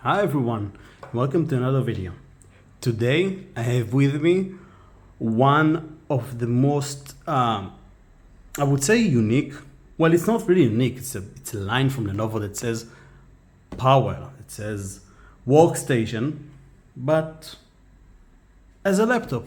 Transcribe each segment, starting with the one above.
Hi everyone, welcome to another video. Today I have with me one of the most, I would say unique, well it's not really unique, it's a line from Lenovo that says power, it says workstation, but as a laptop.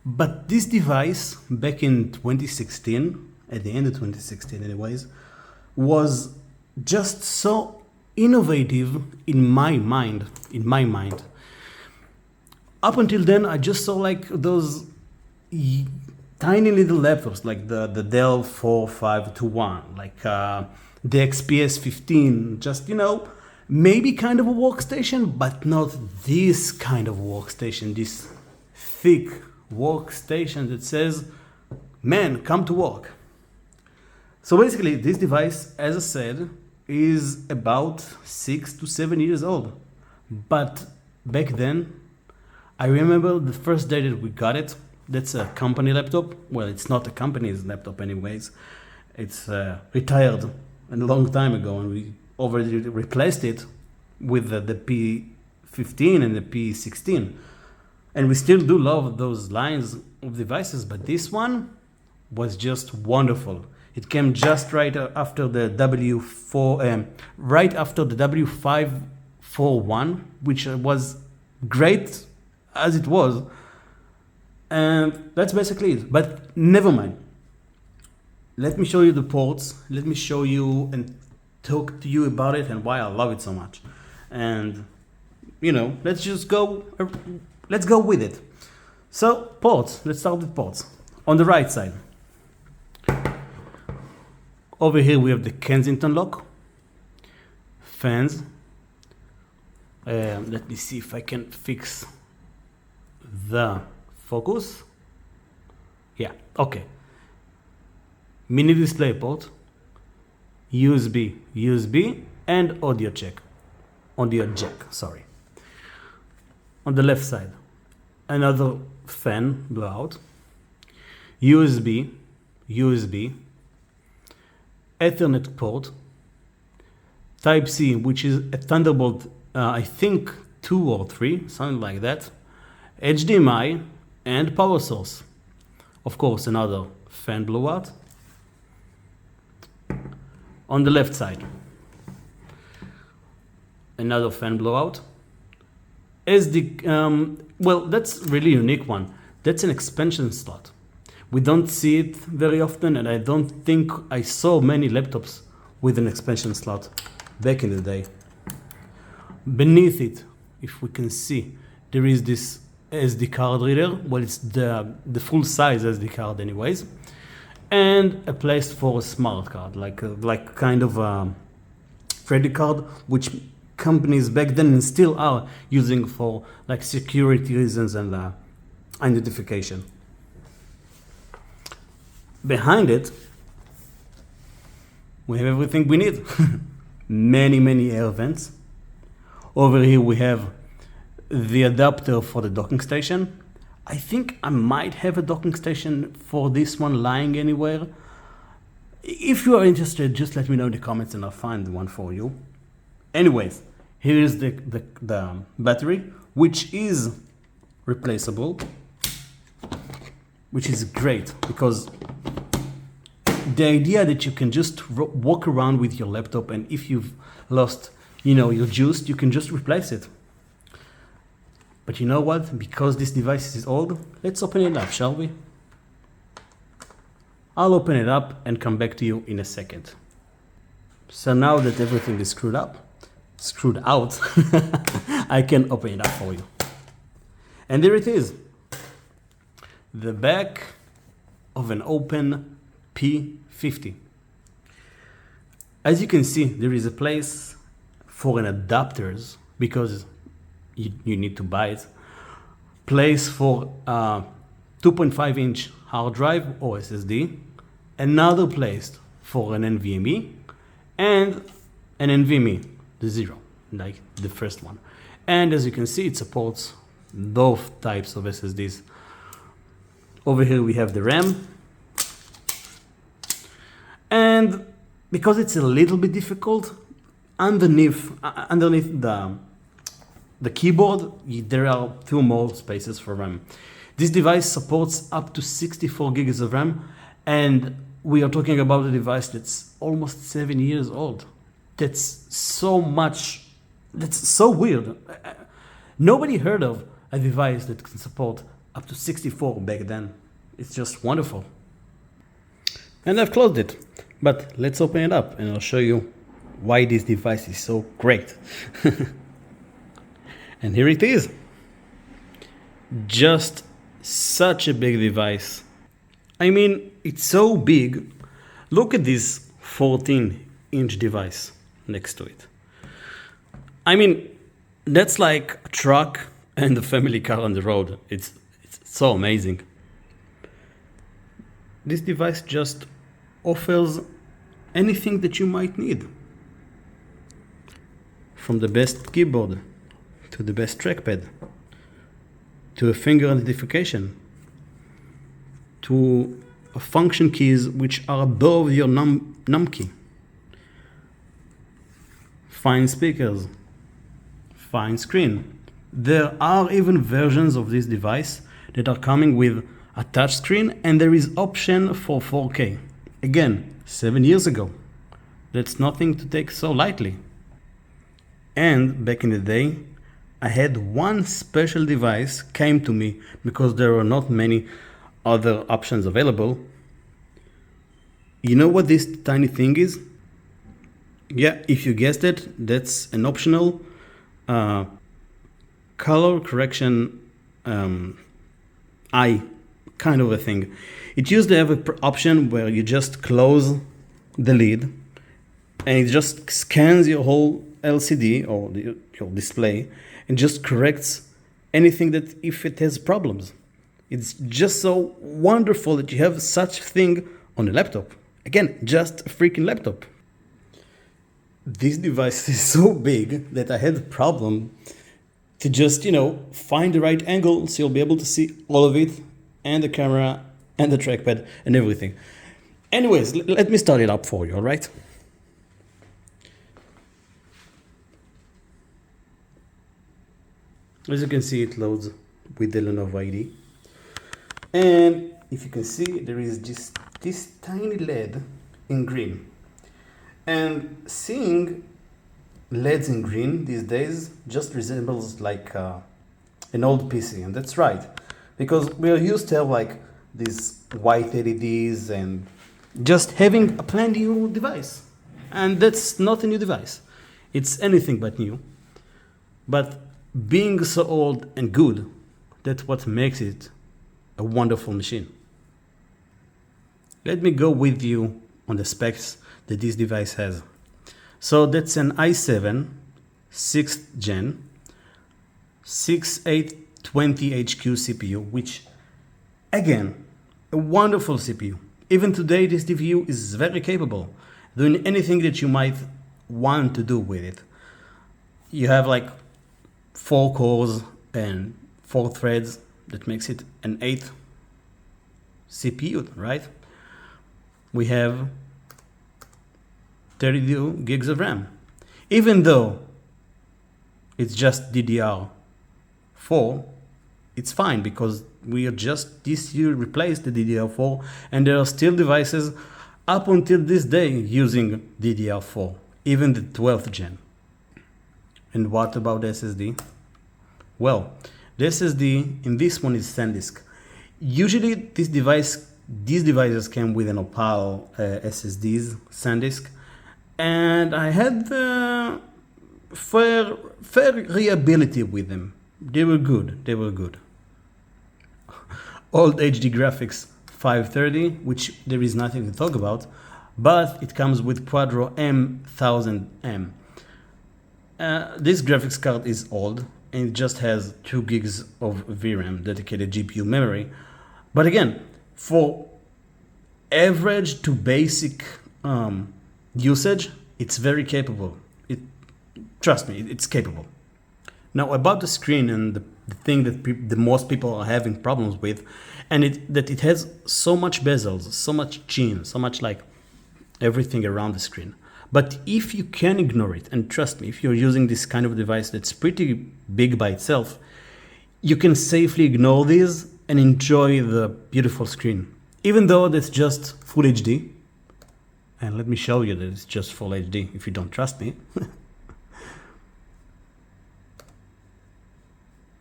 But this device back in 2016, at the end of 2016 anyways, was just so innovative in my mind. Up until then, I just saw like those tiny little laptops, like the Dell 4521, like the XPS 15, just, maybe kind of a workstation, but not this kind of workstation, this thick workstation that says, man, come to work. So basically, this device, as I said, is about 6 to 7 years old. But back then, I remember the first day that we got it. That's a company laptop. Well, it's not a company's laptop anyways. It's retired a long time ago, and we already replaced it with the P50 and the P16. And we still do love those lines of devices, but this one was just wonderful. It came just right after the W541, which was great as it was. And that's basically it. But never mind. Let me show you the ports. Let me show you and talk to you about it and why I love it so much. And, let's go with it. So, ports. Let's start with ports. On the right side. Over here we have the Kensington lock, fans. Let me see if I can fix the focus. Yeah, okay. Mini display port, USB, and audio jack. On the left side, another fan blowout, USB, Ethernet port, Type-C, which is a Thunderbolt, I think 2 or 3, something like that, HDMI, and power source. Of course, another fan blowout. On the left side, another fan blowout. Well, that's really unique one. That's an expansion slot. We don't see it very often, and I don't think I saw many laptops with an expansion slot back in the day. Beneath it, if we can see, there is this SD card reader. Well, it's the full size SD card anyways. And a place for a smart card, like kind of a credit card, which companies back then and still are using for like security reasons and identification. Behind it, we have everything we need. many air vents. Over here we have the adapter for the docking station. I think I might have a docking station for this one lying anywhere. If you are interested, just let me know in the comments and I'll find one for you. Anyways, here is the battery, which is replaceable, which is great because the idea that you can just walk around with your laptop, and if you've lost, your juice, you can just replace it. But you know what? Because this device is old, let's open it up, shall we? I'll open it up and come back to you in a second. So now that everything is screwed out, I can open it up for you. And there it is. The back of an open P50. As you can see, there is a place for an adapters because you need to buy it. Place for 2.5-inch hard drive or SSD. Another place for an NVMe and an NVMe, the 0, like the first one. And as you can see, it supports both types of SSDs. Over here we have the RAM. And because it's a little bit difficult, underneath the the keyboard, there are 2 more spaces for RAM. This device supports up to 64 gigs of RAM, and we are talking about a device that's almost 7 years old. That's so much, that's so weird. Nobody heard of a device that can support up to 64 back then. It's just wonderful. And I've closed it, but let's open it up and I'll show you why this device is so great. And here it is. Just such a big device. I mean, it's so big. Look at this 14-inch device next to it. I mean, that's like a truck and a family car on the road. It's so amazing. This device just offers anything that you might need. From the best keyboard, to the best trackpad, to a finger identification, to function keys which are above your num key. Fine speakers, fine screen. There are even versions of this device that are coming with a touchscreen, and there is option for 4K. Again, 7 years ago. That's nothing to take so lightly. And back in the day, I had one special device came to me because there were not many other options available. You know what this tiny thing is? Yeah, if you guessed it, that's an optional color correction eye kind of a thing. It used to have an option where you just close the lid and it just scans your whole LCD or your display and just corrects anything that if it has problems. It's just so wonderful that you have such thing on a laptop. Again, just a freaking laptop. This device is so big that I had a problem to just, find the right angle so you'll be able to see all of it, and the camera and the trackpad and everything. Anyways, let me start it up for you, all right? As you can see, it loads with the Lenovo ID. And if you can see, there is just this tiny LED in green. And seeing LEDs in green these days just resembles like an old PC, and that's right. Because we are used to have like these white LEDs and just having a plain new device. And that's not a new device. It's anything but new. But being so old and good, that's what makes it a wonderful machine. Let me go with you on the specs that this device has. So that's an i7 6th gen 6820HQ CPU, which again, a wonderful CPU. Even today this CPU is very capable, doing anything that you might want to do with it. You have like 4 cores and 4 threads, that makes it an 8th CPU, right? We have 32 gigs of RAM. Even though it's just DDR4, it's fine because we are just this year replaced the DDR4, and there are still devices up until this day using DDR4, even the 12th gen. And what about the SSD? Well, the SSD in this one is SanDisk. Usually these devices came with an Opal SSDs, SanDisk, and I had fair reliability with them. They were good. Old HD graphics 530, which there is nothing to talk about, but it comes with quadro M1000m. This graphics card is old and it just has 2 gigs of VRAM, dedicated GPU memory. But again, for average to basic usage, it's very capable. Trust me, it's capable. Now about the screen and the thing that the most people are having problems with, and that it has so much bezels, so much chin, so much like everything around the screen. But if you can ignore it, and trust me, if you're using this kind of device that's pretty big by itself, you can safely ignore these and enjoy the beautiful screen. Even though that's just Full HD, and let me show you that it's just Full HD if you don't trust me.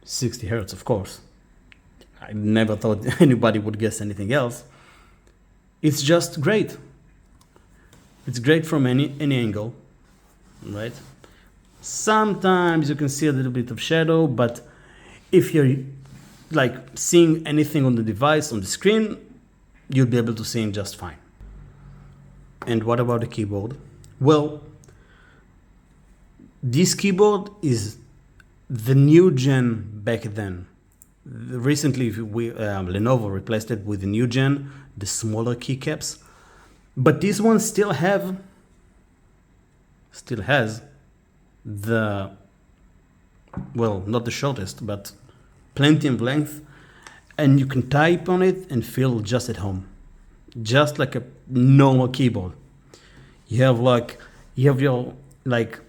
60 Hertz, of course. I never thought anybody would guess anything else. It's just great. It's great from any angle, right? Sometimes you can see a little bit of shadow, but if you're like seeing anything on the device, on the screen, you'll be able to see it just fine. And what about the keyboard? Well, this keyboard is the new gen back then. Recently, Lenovo replaced it with the new gen, the smaller keycaps. But this one still has the, well, not the shortest, but plenty of length, and you can type on it and feel just at home, just like a normal keyboard. You have your like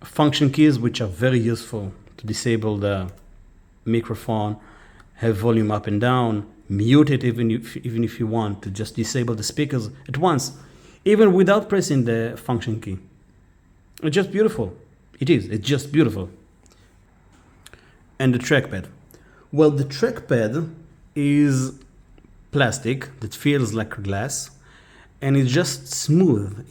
function keys, which are very useful to disable the microphone, have volume up and down, mute it even if you want to just disable the speakers at once, even without pressing the function key. It's just beautiful. It's just beautiful. And the trackpad. Well, the trackpad is plastic that feels like glass, and it's just smooth.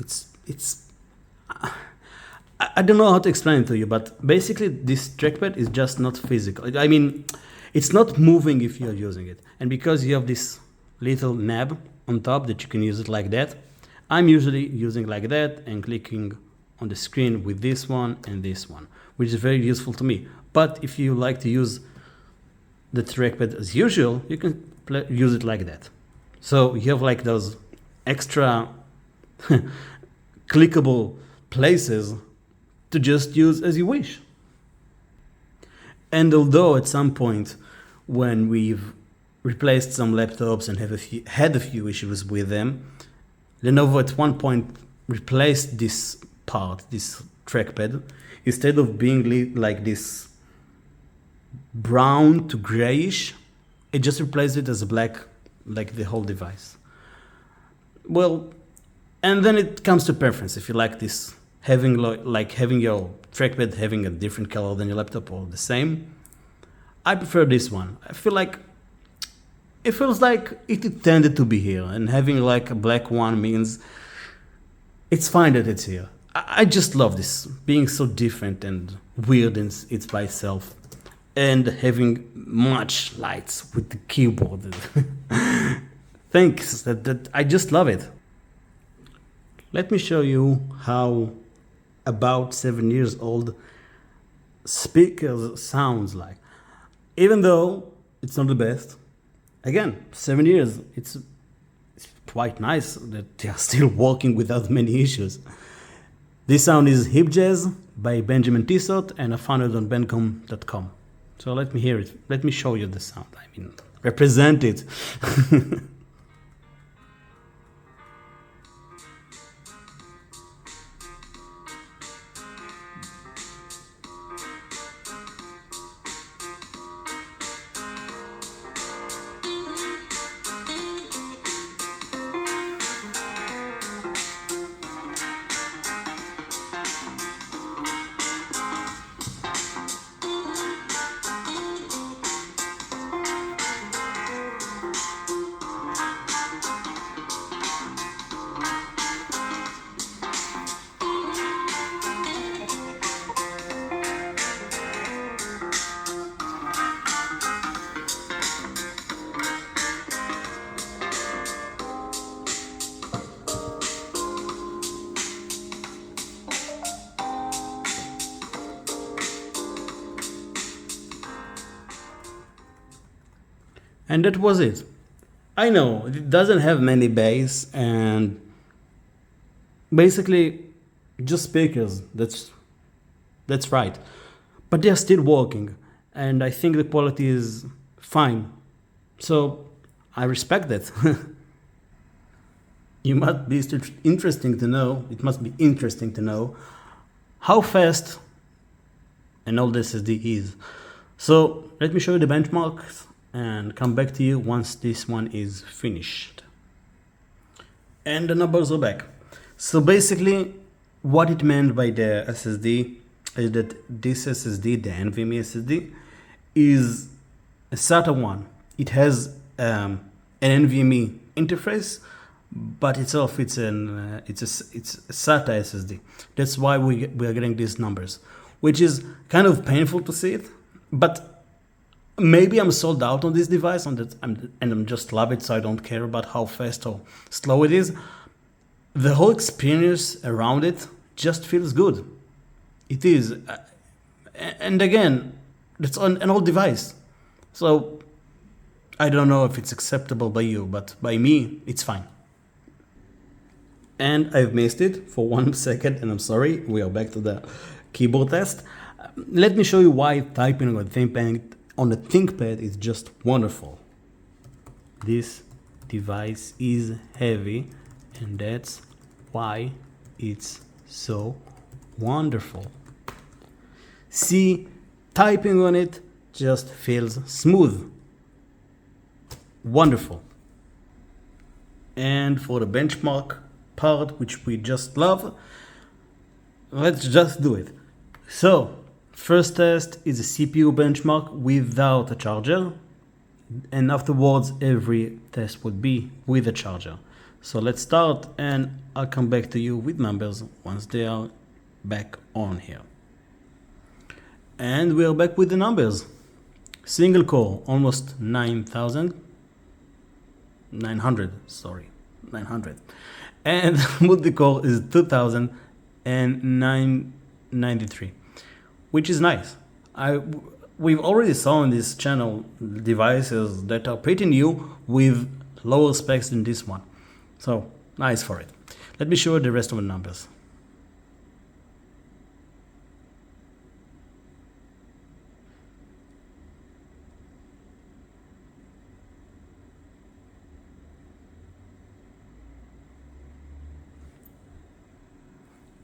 I don't know how to explain it to you, but basically this trackpad is just not physical. I mean, it's not moving if you're using it. And because you have this little nab on top that you can use it like that, I'm usually using like that and clicking on the screen with this one and this one, which is very useful to me. But if you like to use the trackpad as usual, you can use it like that. So you have like those extra clickable places to just use as you wish. And although at some point when we've replaced some laptops and had a few issues with them, Lenovo at one point replaced this part, this trackpad, instead of being like this brown to grayish, it just replaced it as a black, like the whole device. Well, and then it comes to preference. If you like this, having your trackpad having a different color than your laptop or the same, I prefer this one. I feel like it feels like it intended to be here, and having like a black one means it's fine that it's here. I just love this, being so different and weird, and it's by itself, and having much lights with the keyboard. Thanks, that I just love it. Let me show you how about 7 years old speakers sounds like. Even though it's not the best, again, 7 years, it's quite nice that they are still working without many issues. This sound is Hip Jazz by Benjamin Tissot, and I found it on bandcamp.com. So let me hear it. Let me show you the sound. I mean, represent it. And that was it. I know it doesn't have many bass and basically just speakers. That's right. But they're still working, and I think the quality is fine. So I respect that. you must be interesting to know, it must be interesting to know how fast an old SSD is. So let me show you the benchmarks and come back to you once this one is finished. And the numbers are back. So basically what it meant by the SSD is that this SSD, the NVMe SSD, is a SATA one. It has an NVMe interface, but itself it's a SATA SSD. That's why we are getting these numbers, which is kind of painful to see it, but maybe I'm sold out on this device and I'm just love it, so I don't care about how fast or slow it is. The whole experience around it just feels good. It is, and again, it's on an old device, so I don't know if it's acceptable by you, but by me, it's fine. And I've missed it for 1 second, and I'm sorry. We are back to the keyboard test. Let me show you why typing on the ThinkPad is just wonderful. This device is heavy, and that's why it's so wonderful. See, typing on it just feels smooth. Wonderful. And for the benchmark part, which we just love, let's just do it. So first test is a CPU benchmark without a charger, and afterwards every test would be with a charger. So let's start, and I'll come back to you with numbers once they are back on here. And we're back with the numbers. Single core, almost 900, and multi-core is 2993, which is nice. We've already saw on this channel devices that are pretty new with lower specs than this one, so nice for it. Let me show you the rest of the numbers.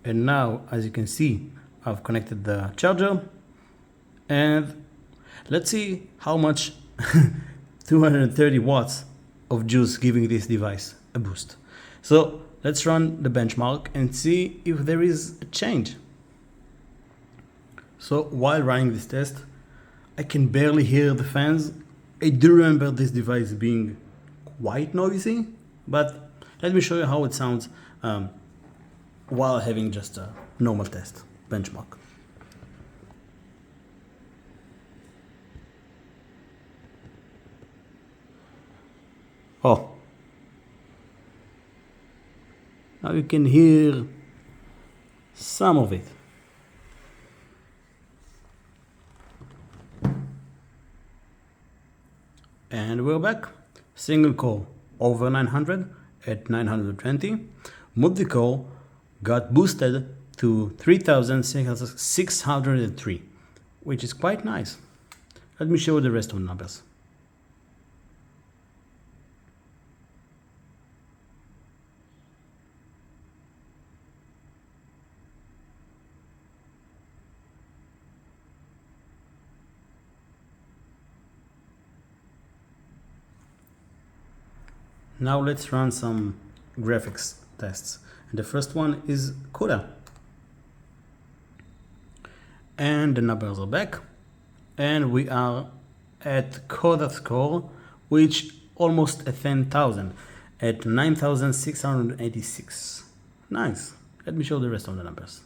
And now, as you can see, I've connected the charger, and let's see how much 230 watts of juice giving this device a boost. So let's run the benchmark and see if there is a change. So while running this test, I can barely hear the fans. I do remember this device being quite noisy, but let me show you how it sounds while having just a normal test benchmark. Oh, now you can hear some of it. And we're back. Single core over 900 at 920. Multi-core got boosted to 3603, which is quite nice. Let me show you the rest of the numbers. Now let's run some graphics tests. And the first one is CUDA. And the numbers are back. And we are at CUDA score, which almost at 10,000 at 9,686. Nice. Let me show the rest of the numbers.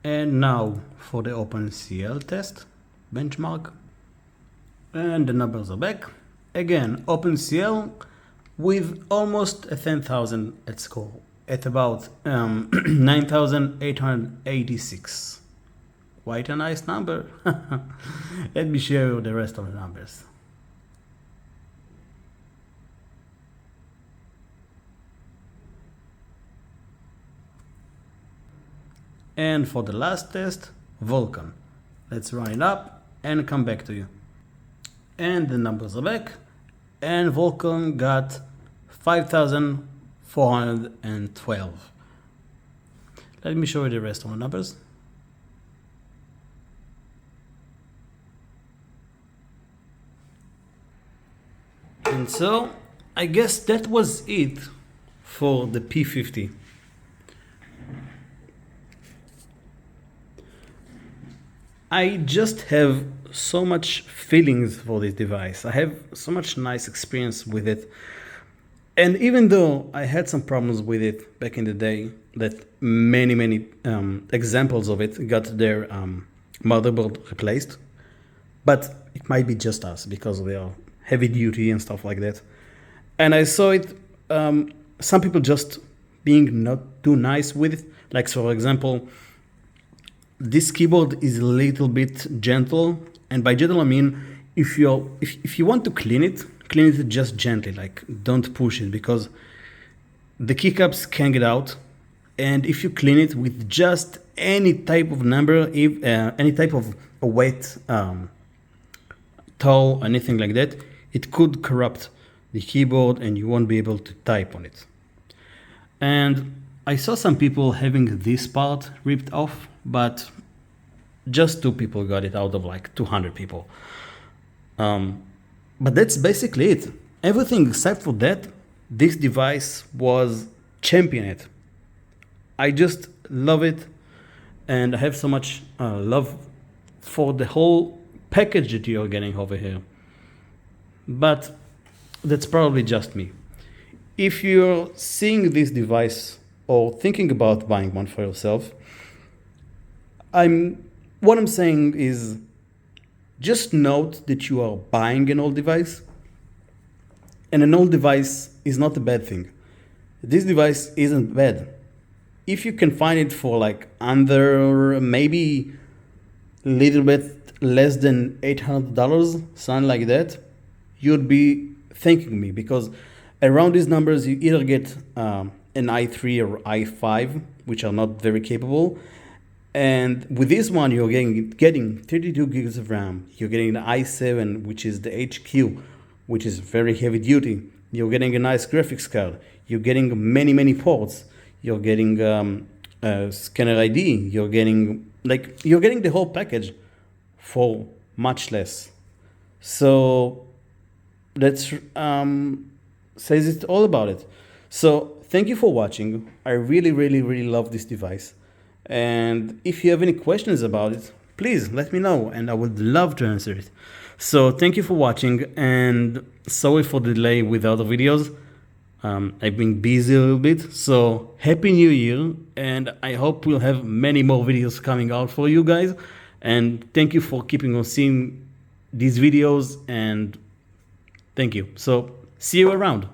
And now for the OpenCL test benchmark, and the numbers are back. Again, OpenCL with almost a 10,000 at score at about 9,886. Quite a nice number. Let me show you the rest of the numbers. And for the last test, Vulkan. Let's run it up and come back to you. And the numbers are back. And Vulkan got 5,412. Let me show you the rest of the numbers. And so I guess that was it for the P50. I just have so much feelings for this device. I have so much nice experience with it. And even though I had some problems with it back in the day, that many examples of it got their motherboard replaced, but it might be just us because they are heavy duty and stuff like that. And I saw it, some people just being not too nice with it. Like, for example, this keyboard is a little bit gentle, and by gentle I mean if you want to clean it just gently, like don't push it, because the keycaps can get out, and if you clean it with just any type of number, any type of a wet towel, anything like that, it could corrupt the keyboard and you won't be able to type on it. And I saw some people having this part ripped off, but just 2 people got it out of like 200 people. But that's basically it. Everything except for that, this device was championed. I just love it, and I have so much love for the whole package that you're getting over here. But that's probably just me. If you're seeing this device or thinking about buying one for yourself, what I'm saying is just note that you are buying an old device, and an old device is not a bad thing. This device isn't bad. If you can find it for like under maybe a little bit less than $800, something like that, you'd be thanking me, because around these numbers you either get an i3 or i5, which are not very capable, and with this one you're getting 32 gigs of RAM. You're getting the i7, which is the HQ, which is very heavy duty. You're getting a nice graphics card. You're getting many ports. You're getting scanner ID. You're getting the whole package for much less. So that says it all about it. So thank you for watching. I really love this device. And if you have any questions about it, please let me know, and I would love to answer it. So thank you for watching, and sorry for the delay with other videos. I've been busy a little bit, so Happy New Year, and I hope we'll have many more videos coming out for you guys. And thank you for keeping on seeing these videos, and thank you. So see you around.